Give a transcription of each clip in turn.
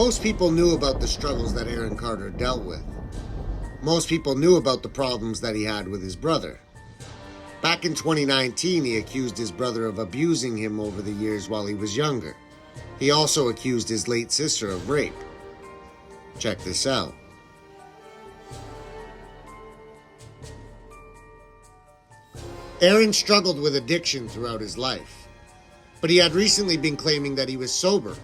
Most people knew about the struggles that Aaron Carter dealt with. Most people knew about the problems that he had with his brother. Back in 2019, he accused his brother of abusing him over the years while he was younger. He also accused his late sister of rape. Check this out. Aaron struggled with addiction throughout his life, but he had recently been claiming that he was sober,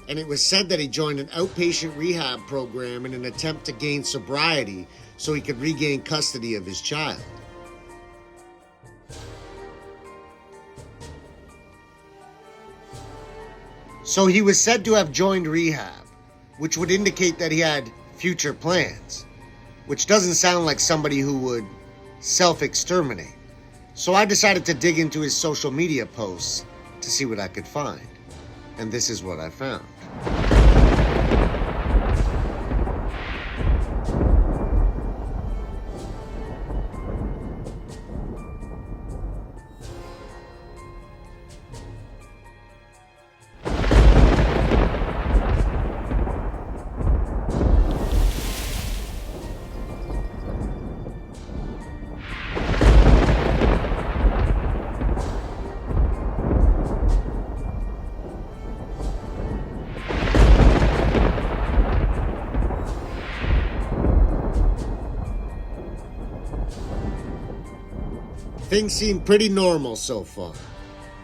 and it was said that he joined an outpatient rehab program in an attempt to gain sobriety so he could regain custody of his child. So he was said to have joined rehab, which would indicate that he had future plans, which doesn't sound like somebody who would self-exterminate. So I decided to dig into his social media posts to see what I could find. And this is what I found. Things seem pretty normal so far.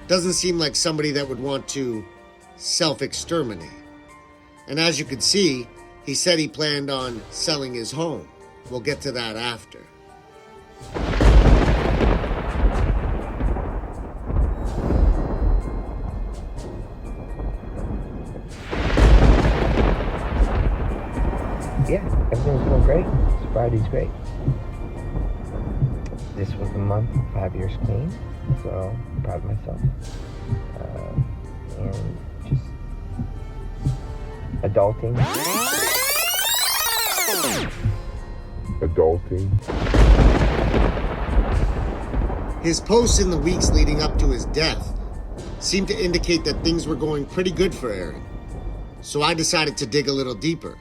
Doesn't seem like somebody that would want to self-exterminate. And as you can see, he said he planned on selling his home. We'll get to that after. Yeah, everything's going great. Sobriety's great. This was the month, 5 years clean, so I'm proud of myself. And just adulting. His posts in the weeks leading up to his death seemed to indicate that things were going pretty good for Aaron. So I decided to dig a little deeper.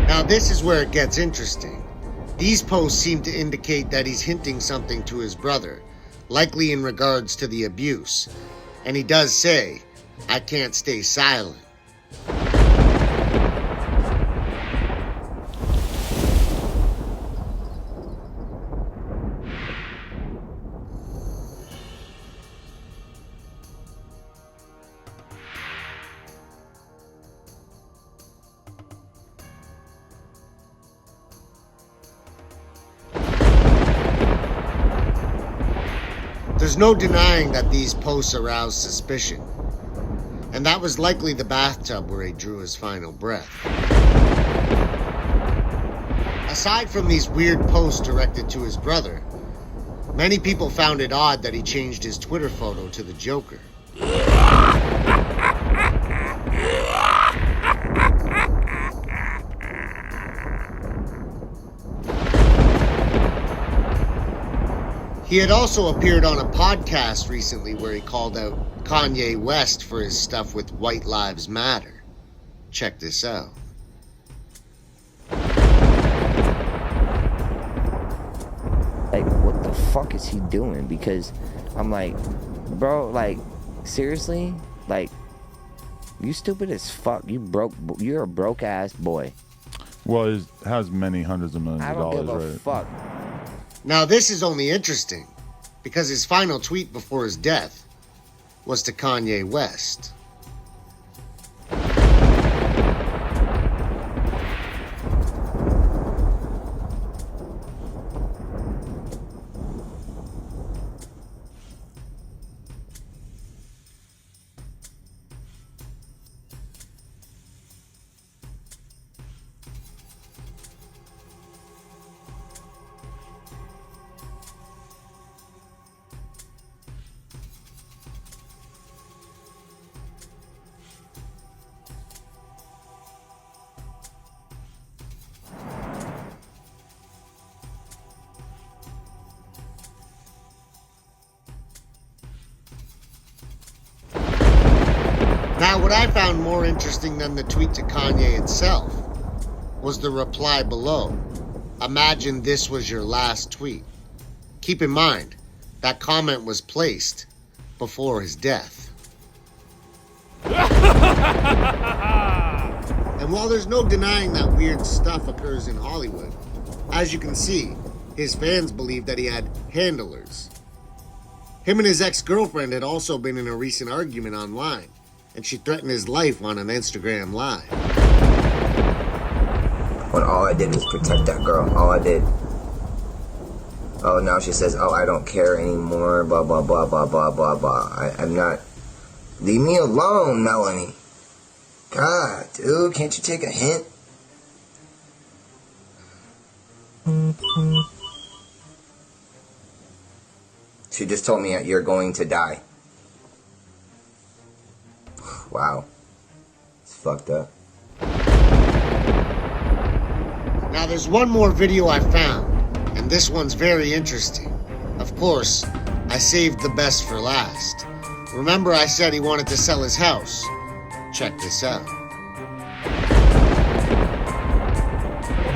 Now this is where it gets interesting. These posts seem to indicate that he's hinting something to his brother, likely in regards to the abuse. And he does say, "I can't stay silent." There's no denying that these posts aroused suspicion, and that was likely the bathtub where he drew his final breath. Aside from these weird posts directed to his brother, many people found it odd that he changed his Twitter photo to the Joker. He had also appeared on a podcast recently where he called out Kanye West for his stuff with White Lives Matter. Check this out. Like, what the fuck is he doing? Because I'm like, bro, like, seriously? Like, you stupid as fuck. You're a broke ass boy. Well, it has many hundreds of millions I of don't dollars, give a right? fuck. Now this is only interesting because his final tweet before his death was to Kanye West. what I found more interesting than the tweet to Kanye itself was the reply below. Imagine this was your last tweet. Keep in mind, that comment was placed before his death. And while there's no denying that weird stuff occurs in Hollywood, as you can see, his fans believe that he had handlers. Him and his ex-girlfriend had also been in a recent argument online, and she threatened his life on an Instagram Live. When all I did was protect that girl, all I did. Oh, now she says, oh, I don't care anymore, blah, blah, blah, blah, blah, blah, blah. I'm not... Leave me alone, Melanie. God, dude, can't you take a hint? She just told me you're going to die. Wow. It's fucked up. Now there's one more video I found, and this one's very interesting. Of course, I saved the best for last. Remember I said he wanted to sell his house? Check this out.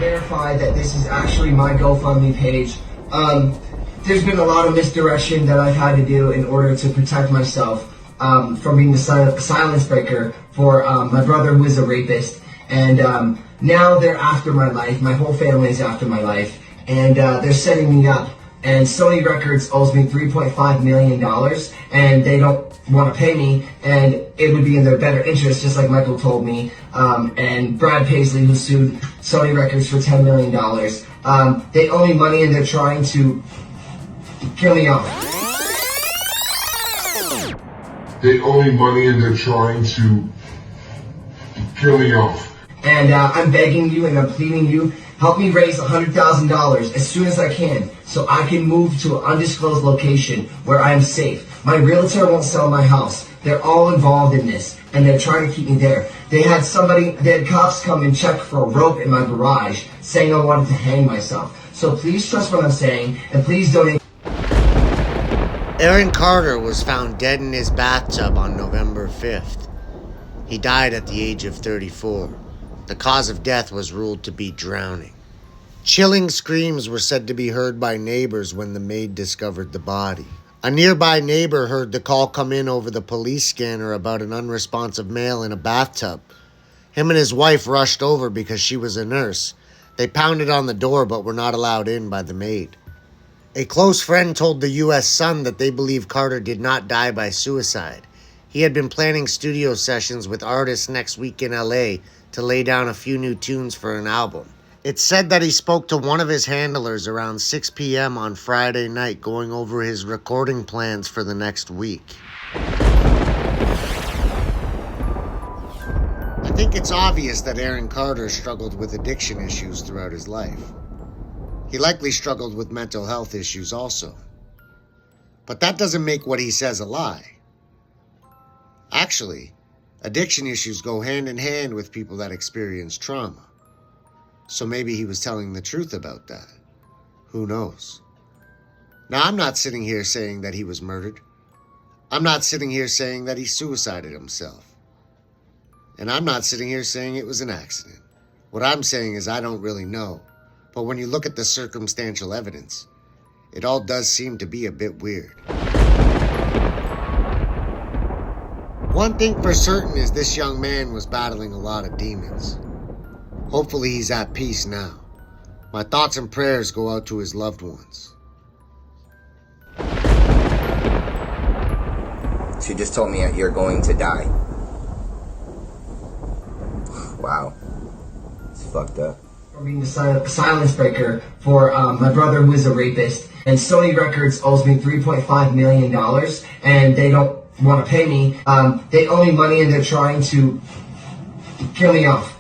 Verify that this is actually my GoFundMe page. There's been a lot of misdirection that I've had to do in order to protect myself from being the silence breaker for my brother, who is a rapist. And now they're after my life. My whole family is after my life. And they're setting me up. And Sony Records owes me $3.5 million, and they don't want to pay me, and it would be in their better interest, just like Michael told me. And Brad Paisley, who sued Sony Records for $10 million, they owe me money, and they're trying to kill me off. They owe me money, and they're trying to kill me off. And I'm begging you, and I'm pleading you, help me raise $100,000 as soon as I can, so I can move to an undisclosed location where I am safe. My realtor won't sell my house. They're all involved in this, and they're trying to keep me there. They had cops come and check for a rope in my garage, saying I wanted to hang myself. So please trust what I'm saying, and please donate. Aaron Carter was found dead in his bathtub on November 5th. He died at the age of 34. The cause of death was ruled to be drowning. Chilling screams were said to be heard by neighbors when the maid discovered the body. A nearby neighbor heard the call come in over the police scanner about an unresponsive male in a bathtub. Him and his wife rushed over because she was a nurse. They pounded on the door but were not allowed in by the maid. A close friend told the U.S. Sun that they believe Carter did not die by suicide. He had been planning studio sessions with artists next week in L.A. to lay down a few new tunes for an album. It's said that he spoke to one of his handlers around 6 p.m. on Friday night, going over his recording plans for the next week. I think it's obvious that Aaron Carter struggled with addiction issues throughout his life. He likely struggled with mental health issues also. But that doesn't make what he says a lie. Actually, addiction issues go hand in hand with people that experience trauma. So maybe he was telling the truth about that. Who knows? Now, I'm not sitting here saying that he was murdered. I'm not sitting here saying that he suicided himself. And I'm not sitting here saying it was an accident. What I'm saying is I don't really know. But when you look at the circumstantial evidence, it all does seem to be a bit weird. One thing for certain is this young man was battling a lot of demons. Hopefully he's at peace now. My thoughts and prayers go out to his loved ones. She just told me you're going to die. Wow. It's fucked up. For being the silence breaker for my brother, who is a rapist. And Sony Records owes me $3.5 million, and they don't want to pay me. They owe me money, and they're trying to kill me off.